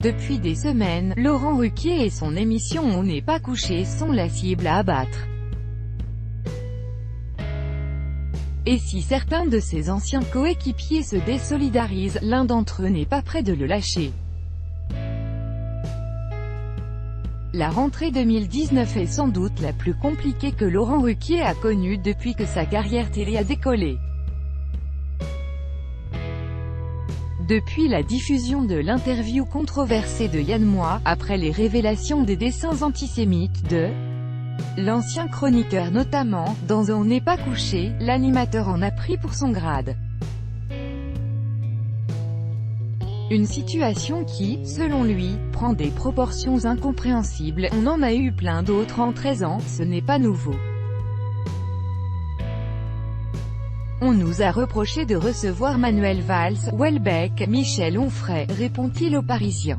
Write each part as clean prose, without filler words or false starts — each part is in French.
Depuis des semaines, Laurent Ruquier et son émission On n'est pas couché sont la cible à abattre. Et si certains de ses anciens coéquipiers se désolidarisent, l'un d'entre eux n'est pas prêt de le lâcher. La rentrée 2019 est sans doute la plus compliquée que Laurent Ruquier a connue depuis que sa carrière télé a décollé. Depuis la diffusion de l'interview controversée de Yann Moix, après les révélations des dessins antisémites de l'ancien chroniqueur notamment, dans On n'est pas couché, l'animateur en a pris pour son grade. Une situation qui, selon lui, prend des proportions incompréhensibles. On en a eu plein d'autres en 13 ans, ce n'est pas nouveau. On nous a reproché de recevoir Manuel Valls, Houellebecq, Michel Onfray, répond-il aux Parisiens.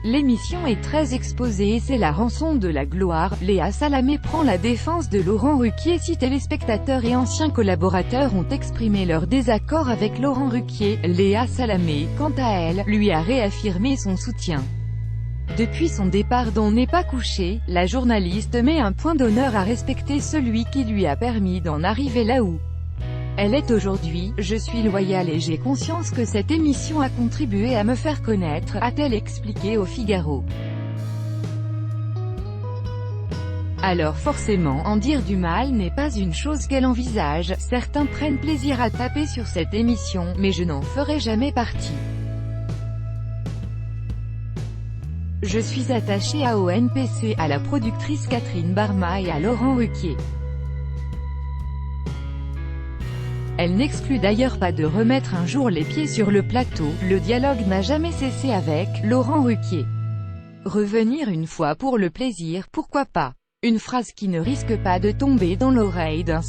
L'émission est très exposée et c'est la rançon de la gloire. Léa Salamé prend la défense de Laurent Ruquier. Si téléspectateurs et anciens collaborateurs ont exprimé leur désaccord avec Laurent Ruquier, Léa Salamé, quant à elle, lui a réaffirmé son soutien. Depuis son départ d'On n'est pas couché, la journaliste met un point d'honneur à respecter celui qui lui a permis d'en arriver là où elle est aujourd'hui. Je suis loyale et j'ai conscience que cette émission a contribué à me faire connaître, a-t-elle expliqué au Figaro. Alors forcément, en dire du mal n'est pas une chose qu'elle envisage. Certains prennent plaisir à taper sur cette émission, mais je n'en ferai jamais partie. Je suis attachée à ONPC, à la productrice Catherine Barma et à Laurent Ruquier. Elle n'exclut d'ailleurs pas de remettre un jour les pieds sur le plateau. Le dialogue n'a jamais cessé avec Laurent Ruquier. Revenir une fois pour le plaisir, pourquoi pas? Une phrase qui ne risque pas de tomber dans l'oreille d'un